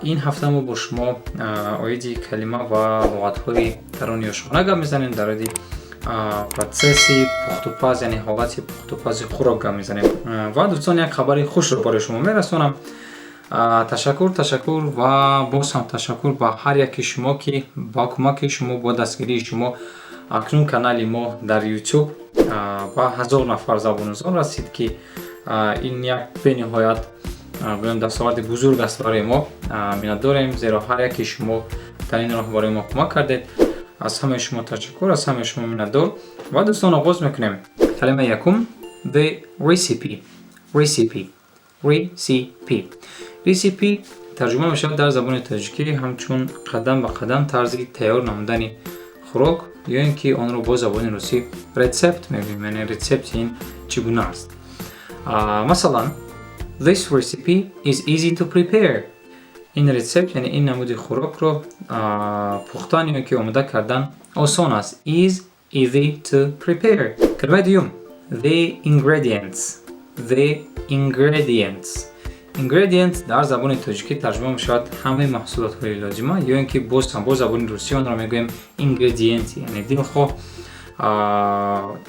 این هفته ما با شما اویدی کلمه و لغت‌های درونی شما گپ میزنیم در مورد پروسسی پخت‌وپز یعنی حالت پخت‌وپز خوراک گپ میزنیم و دوستان یک خبر خوش رو برای شما میرسونم. تشکر و باز هم تشکر با هر یک شما که با کمک شما با دستگیری شما اکنون کانال ما در یوتیوب با 1000 نفر زبان‌آموزان رسید که این یک به نهایت دستاورد بزرگ است برای ما. می‌داریم زیرا هر یک شما در این راه برای ما کمک کردید. از همه شما تشکر، از همه شما می‌دارم و دوستان آغاز می‌کنیم. کلمه یکم the recipe ترجمه میشه در زبان تاجیکی همچون قدم به قدم طرز تیار نمودن خوراک یا اینکه آن رو با زبان روسی رецепт میگیم، یعنی رецепт این چگونه است. مثلا this recipe is easy to prepare. این رецепт یعنی این نمود خوراک رو پختن یا که آماده کردن آسان است. is easy to prepare. کلمه دیوم the ingredients در زبان تاجیکی ترجمه میشود همه محصولات های لازمه یا اینکه با زبان روسی آن را میگویم ingredient، یعنی دلخواه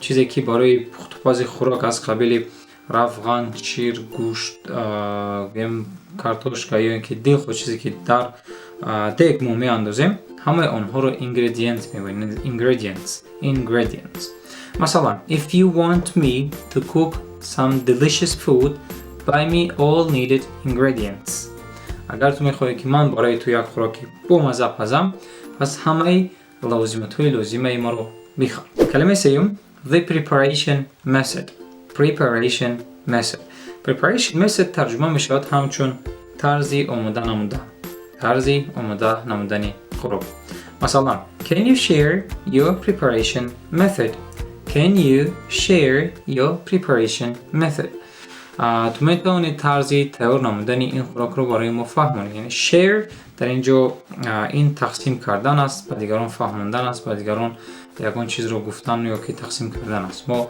چیزی که برای پخت‌وپز خوراک از قبیل روغن، شیر، گوشت، کارتوشکا یا اینکه دلخواه چیزی که در دیگ ما میاندازیم همه آنها رو ingredient میگویم. ingredients. مثلا if you want me to cook some delicious food, buy me all needed ingredients. اگر تو میخوای که من برای تو یک خوراکی با مزه پزم پس همه لازمات‌های لازمه ما رو بخواه. کلمه سوم the preparation method ترجمه میشود همچون طرزی آماده نمودن خوراک. مثلا can you share your preparation method. تو میتونید طرزی تیار نمودن این خوراک رو برای ما فهمونید. یعنی share در اینجا این تقسیم کردن است، به دیگران فهموندن است، به دیگران یگان چیز رو گفتن یا که تقسیم کردن است. ما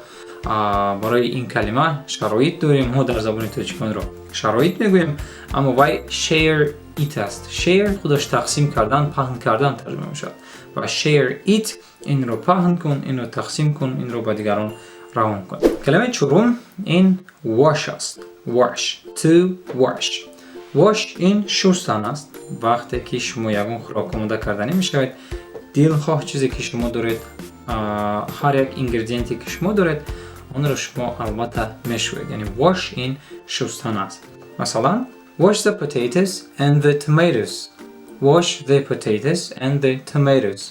برای این کلمه شرایط داریم، ما در زبان تاجیکی رو شرایط میگوییم، اما وای share it است. share خودش تقسیم کردن، پهن کردن ترجمه میشود و share it این رو پهن کن، این رو تقسیم کن، این رو با دیگران روان کن. کلمه چهارم این wash است. wash این شستن است. وقتی که شما یگان خوراک آماده کردنی میشوید دلخواه چیزی که شما دارید، هر یک اینگریدینتی که شما دارید آن را شما البته میشوید، یعنی wash این شستن است. مثلا wash the potatoes and the tomatoes.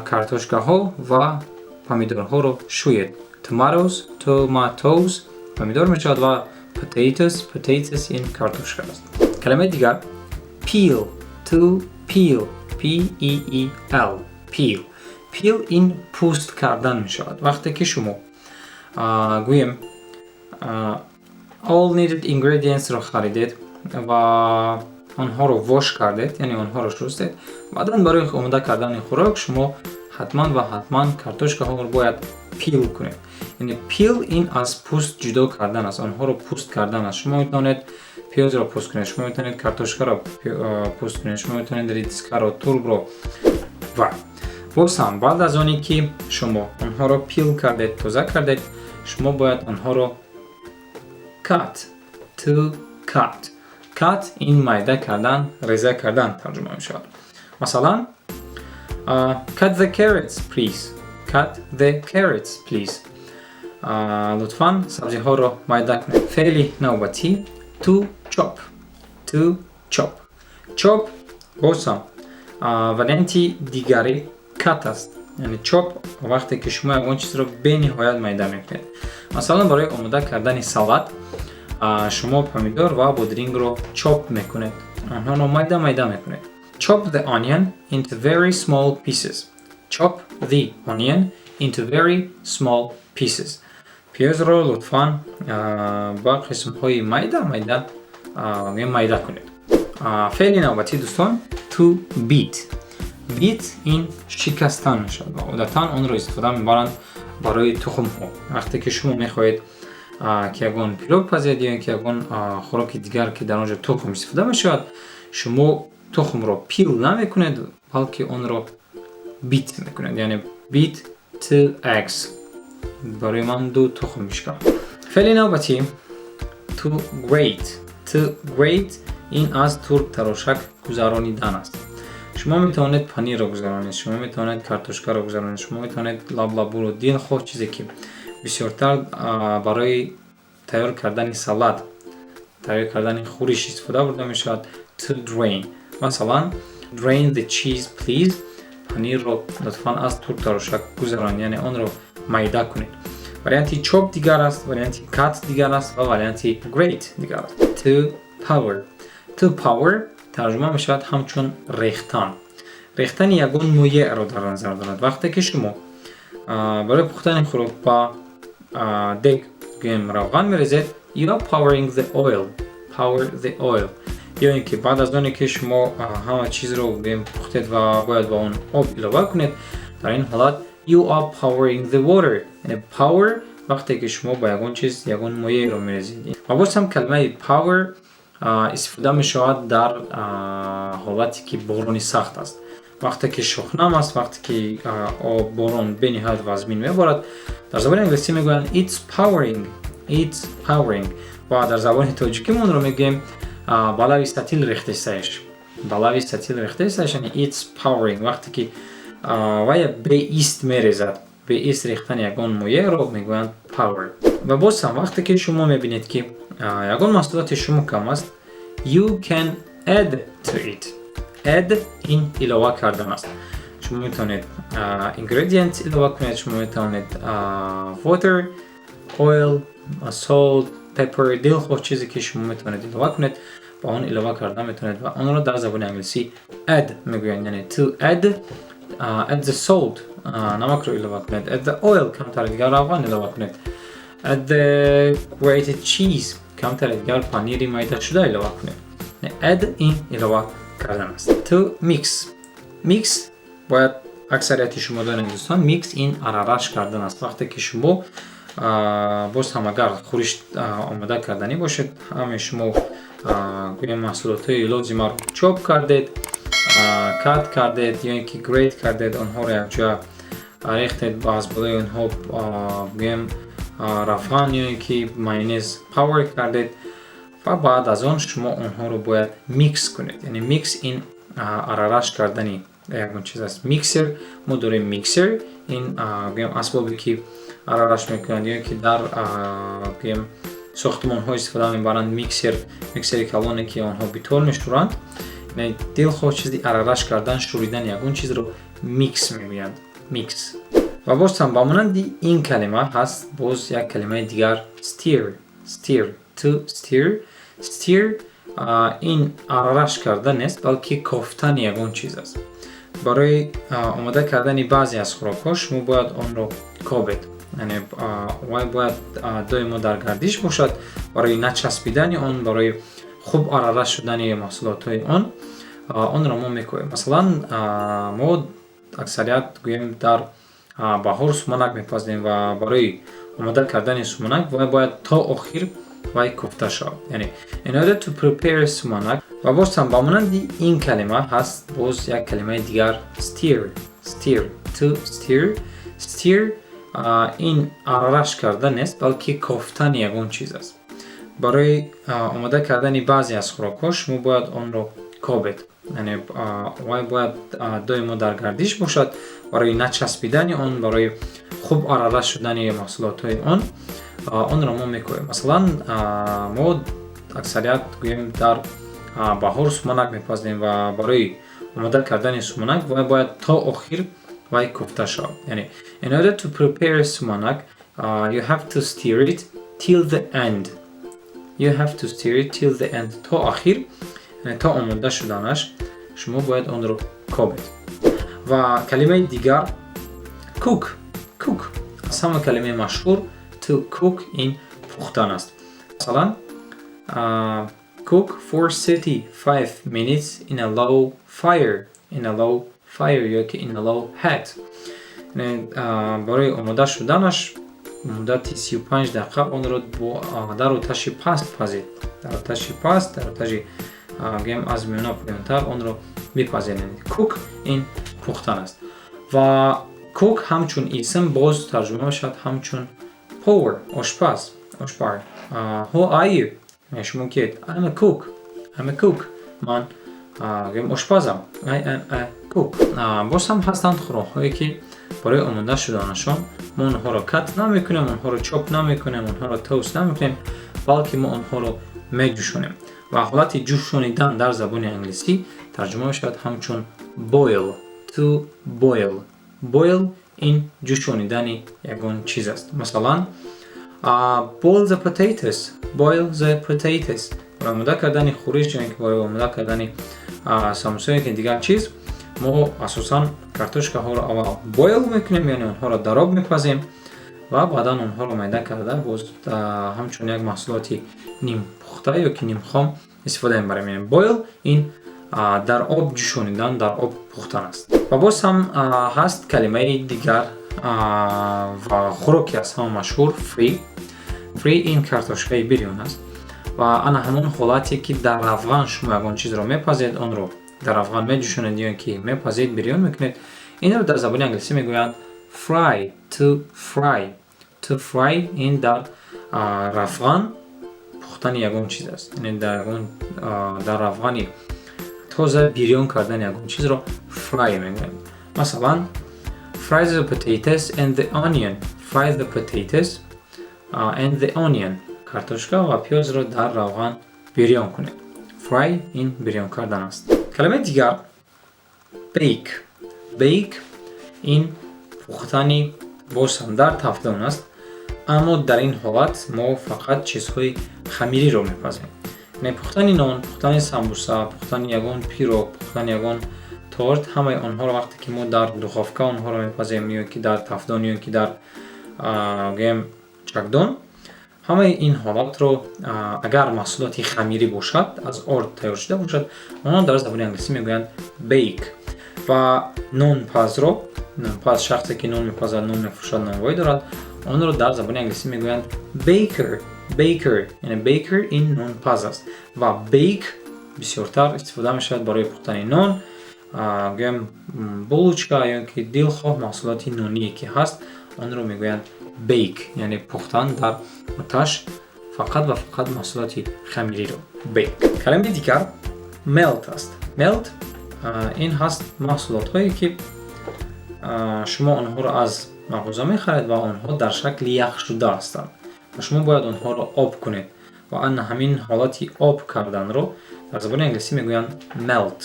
کارتوشکا ها و پامیدور ها رو شوید. tomatoes پامیدور میشود و potatoes این کارتوشکا است. کلمه دیگر peel این پوست کردن میشود. وقتی که شما گویم all needed ingredients رو خریدید و آنها رو واش کردید، یعنی آنها رو شستید، بعدا برای آماده کردن خوراک شما حتما کارتوشکا ها رو باید پیل کنید. یعنی پیل این از پوست جدا کردن است، آنها رو پوست کردن است. شما میتونید پیاز رو پوست کنید، شما میتونید کارتوشکا رو پوست کنید، شما میتونید ریدیسکا رو، تورب رو و بازم بعد از آنی که شما آنها رو پیل کردید، تازه کردید، شما باید آنها رو cut این میده کردن، ریزه کردن ترجمه میشود. مثلا cut the carrots please. لطفاً سبزی ها رو میده کنید. فعل نوبتی to chop بازم ولنتی دیگری cut است، یعنی chop وقتی که شما اون چیز رو به نهایت میده میکنید. مثلا برای آماده کردن سالاد شما پامیدور و بادرینگ رو چاپ میکنید، آنها رو میده میکنید. chop the onion into very small pieces. پیاز رو لطفاً با قسم های میده کنید. فعل نوبتی دوستان to beat این شکستن میشود و عادتاً آن رو استفاده میبرند برای تخم ها. وقتی که شما میخواهید که یگان پیلو پزید یا اینکه یگان خوراک دیگر که در آنجا تخم استفاده می شود، شما تخم رو پیل نمیکنید بلکه اون رو بیت میکنید، یعنی بیت till eggs. برای من 2 تخم میشکنم. فعل نوبتی to grate این از ترک تراشک گذرانیدن است. شما میتونید پنیر رو گذرانید، شما میتونید کارتوشکا رو گذرانید، شما میتونید لابلابو رو، دین خواه چیزی که بسیارتر برای تیار کردن سالاد، تیار کردن خورش استفاده برده می شود. to drain مثلا drain the cheese please، پنیر رو لطفاً از ترک تراشک گذرانید، یعنی اون رو میده کنید. وریانتی چوب دیگر است، وریانتی کات دیگر است و وریانتی grate دیگر است. to power ترجمه می شود همچون ریختن. ریختن یگان مویه رو در نظر دارد. وقتی که شما برای پختن خوراک با دیگ روغن میریزید، you are powering the oil. یا اینکه بعد از اون که شما همه چیز رو پختید و باید با اون آب اضافه کنید، در این حالت you are powering the water. یعنی power وقتی که شما با یگان چیز یگان مویه رو میریزید. و باز هم کلمه power استفاده می شود در حالتی که بارانی سخت است. وقتی که شخنم است، وقتی که باران به نهایت و زمین میبارد، در زبان انگلیسی میگویند it's powering و در زبان تاجیکی من رو میگیم بالای ستیل ریخته سایش. یعنی it's powering وقتی که وای به ایست میریزد، به ایست ریختن یگان مویه رو میگویند power. و باز هم وقتی که شما میبینید که یگان محصولات شما کم است، you can add to it. add این اضافه کردن است. شما میتونید ingredient اضافه کنید، شما میتونید water, oil, salt, pepper، دیل خواه چیزی که شما میتونید اضافه کنید با اون اضافه کردن میتونید و اون رو در زبان انگلیسی add میگویند. یعنی to add the salt نمک رو اضافه کنید، add the oil کمتر دیگر روغن اضافه کنید، add the grated cheese کمتر دیگر پنیری میده شده اضافه کنید. add این اضافه کردن است. to mix باید اکثریت شما دارین دوستان، میکس این ارارش کردن است. وقتی که شما باز هم اگر خورش آماده کردنی باشد، همه شما گویا محصولات های لازم رو چوب کردید، کات کردید یا اینکه گریت کردید، آنها رو یک جا ریختید، باز بالای آنها گویم رفان یا اینکه مایونز پاور کردید و بعد از آن شما آنها رو باید میکس کنید. یعنی میکس این ارارش کردنی یکون چیز است. میکسر، ما داریم میکسر، این اسبابی که ارارش میکنند یا که در ساختمان ها استفاده میبرند. میکسر کلانی که آنها بیتول میشورند، یعنی دل خواه چیزی ارارش کردن، شوریدن یکون چیز رو میکس میگویند. میکس. و باز هم با مانند این کلمه هست باز یک کلمه دیگر steer. to steer این ارارش کردن است بلکه کافتن یکون چیز است. برای آماده کردن بعضی از خوراک‌ها شما باید آن رو کابید، یعنی باید دائما در گردش باشد برای نچسبیدن آن، برای خوب ارارش شدن محصولات های آن را ما میکنیم. مثلا ما اکثریت گوییم در بهار سومنک میپزیم و برای آماده کردن سومنک باید تا آخر وای کوفته شود. یعنی in order to prepare سومنک. و باز هم با مانند این کلمه هست باز یک کلمه دیگر steer این ارارش کردن است بلکه کافتن یکون چیز است. برای آماده کردن بعضی از خوراک‌ها شما باید آن را کابید، یعنی باید دائما در گردش باشد برای نچسبیدن آن، برای خوب ارارش شدن محصولات های آن را ما میکنیم. مثلا ما اکثریت گوییم در بهار سومنک میپزیم و برای آماده کردن سومنک باید تا آخر وای کوفته شود. یعنی in order to prepare سومنک you have to steer it till the end. تا آخر، یعنی تا آماده شدنش شما باید آن رو کابید. و کلمه دیگر cook. از همه کلمه مشهور to cook این پختن است. مثلا cook for 35 minutes in a low fire یا که in a low heat. یعنی برای آماده شدنش مدتی 35 دقیقه اون رو در آتش پست پزید. در آتش پست، در آتش گیم از میانه پایین‌تر اون رو میپزید. کوک این پختن است. و کوک همچون اسم باز ترجمه شد همچون پور، آشپز، آشپز. Who are you؟ شما کید؟ I'm a cook. I'm a cook. من آشپزم. I am a cook. باز هم هستند خوراک‌هایی که برای آماده شدنشان ما اونها را کات نمیکنیم، اونها را چاپ نمیکنیم، اونها را توست نمیکنیم، بلکه ما اونها را میجوشونیم. و حالت جوشانیدن در زبان انگلیسی ترجمه شد همچون boil. To boil. Boil این جوشانیدن یگان چیز است. مثلا boil the potatoes. Boil the potatoes. برای آماده کردن خورش یا برای آماده کردن ساموسه که دیگر چیز ما اساساً کارتوشکا ها را اول بویل میکنیم، یعنی اونها را در آب میپزیم و بعدا اونها را میده کرده باز همچون یک محصولاتی نیم پخته یا که نیم خام استفاده میبریم. یعنی بویل این در آب جوشانیدن، در آب پختن است. و باز هم هست کلمه دیگر و خوراکی است هم مشهور فری. فری این کارتوشکای بریون است و آن همون حالتی که در افغان شما یگان چیز را میپزید اون رو در افغان میجوشونید یا که میپزید بریون میکنید. این رو در زبان انگلیسی میگویند fry. To fry. To fry این در افغان پختن یگان چیز است. یعنی در افغانی تازه بریون کردن یگان چیز رو fry میگویند. مثلا fry the potatoes and the onion. Fry the potatoes and the onion. کارتوشکا و پیاز رو در روغن بریون کنید. fry این بریون کردن است. کلمه دیگر bake. bake این پختنی باز هم در تفلون است، اما در این حالت ما فقط چیزهای خمیری رو میپزیم. یعنی پختن نان، پختن سمبوسه، پختن یگان پیرو، پختن یگان تورت، همه آنها رو وقتی که ما در دخافکه آنها رو میپزیم یا که در تفلون یا که در گیم چکدون، همه این حالات رو اگر محصولاتی خمیری باشد از آرد تیار شده باشد آنها در زبان انگلیسی میگویند بیک. و نان پز رو، نان پز شخصی که نان میپزد، نان میفروشد، نانوایی دارد، آن رو در زبان انگلیسی میگویند بیکر. بیکر یعنی بیکر این نان پز است و بیک بسیارتر استفاده میشود برای پختن نان، گویم بولوچکا یا که دلخواه محصولاتی نانی که هست آن رو میگویند بیک، یعنی پختن در آتش فقط و فقط محصولاتی خمیری رو بیک. کلمه دیگر ملت است. ملت این هست محصولات هایی که شما آنها رو از مغازه میخرید و آنها در شکل یخ شده هستند و شما باید آنها رو آب کنید و آن همین حالتی آب کردن رو در زبان انگلیسی میگویند melt.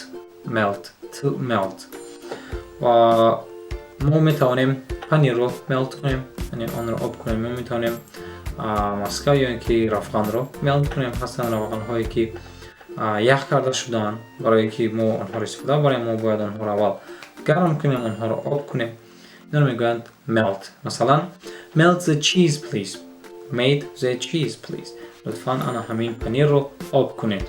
melt. to melt. و ما میتوانیم پنیر رو ملت کنیم، یعنی آن رو آب کنیم. ما میتوانیم مسکه یا اینکه رفغان رو ملت کنیم. هستن رفغان هایی که یخ کرده شدن، برای اینکه ما آنها رو استفاده بریم ما باید آنها رو اول گرم کنیم، آنها رو آب کنیم. اینا رو میگویند ملت. مثلا melt the cheese please. made the cheese please. لطفاً آن همین پنیر رو آب کنید.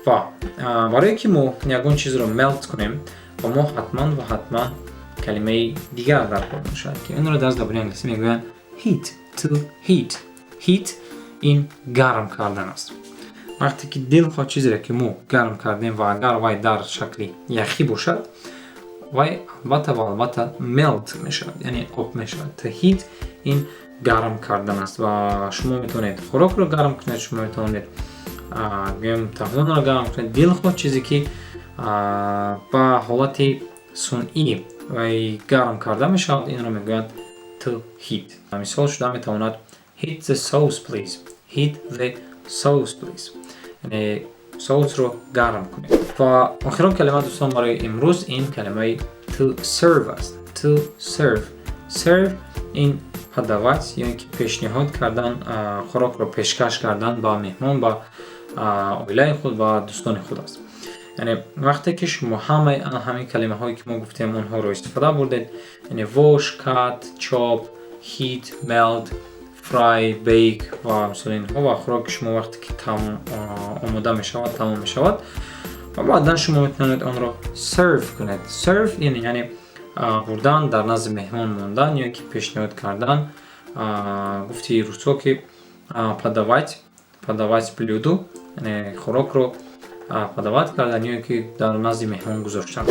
و برای اینکه ما یگان چیز رو ملت کنیم و ما حتما کلمه دیگر در کار میشود که این رو در زبان انگلیسی میگویند heat. to heat. heat این گرم کردن است. وقتی که دلخواه چیزی را که ما گرم کردیم و اگر وای در شکل یخی باشد وای البته ملت میشود، یعنی آب میشود. to heat این گرم کردن است و شما میتونید خوراک رو گرم کنید، شما میتونید تفلون رو گرم کنید. دلخواه چیزی که با حالت صنعی و گرم کرده میشود این رو میگویند to heat. مثال شده میتواند heat the sauce please. heat the sauce please. یعنی سوس رو گرم کنید. و آخرین کلمه دوستان برای امروز این کلمه to serve است. to serve. serve این هدایت یعنی که پیشنهاد کردن، خوراک رو پیشکش کردن با مهمان، با عائله خود و دوستان خود است. یعنی وقتی که شما همه کلمه هایی که ما گفتیم اونها رو استفاده بردید، یعنی wash, cut, chop, heat, melt, fry, bake و مثلا اینها و خوراک شما وقتی که آماده می شود، تمام می شود و بعدا شما میتونید آن را serve کنید. serve یعنی بردن، در نزد مهمان ماندن یا که پیشنهاد کردن гуфти рӯзҳо ки подавать блюду, яъне хӯрокро подавать кардан ё ки дар назди меҳмон гузоштан.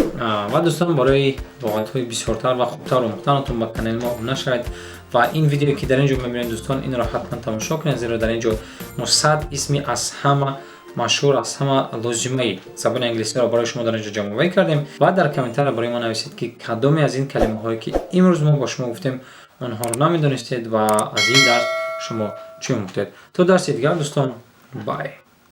Ва дӯстон, барои луғатҳои бисёртар ва хубтар омӯхтанатон ба канали мо обуна шавед ва ин видео ки дар ин ҷо мебинед дӯстон, инро ҳатман тамошо кунед, зеро дар ин ҷо мо 100 исми аз ҳама машҳур, аз ҳама лозимаи забони англисиро барои шумо дар ин ҷо ҷамъоварӣ кардем. Ва дар комментария барои мо нависед ки кадоме аз ин калимаҳое ки имрӯз мо ба шумо гуфтем онҳоро намедонистед ва аз ин дарс шумо чӣ омӯхтед. То дарси дигар дӯстон, бай.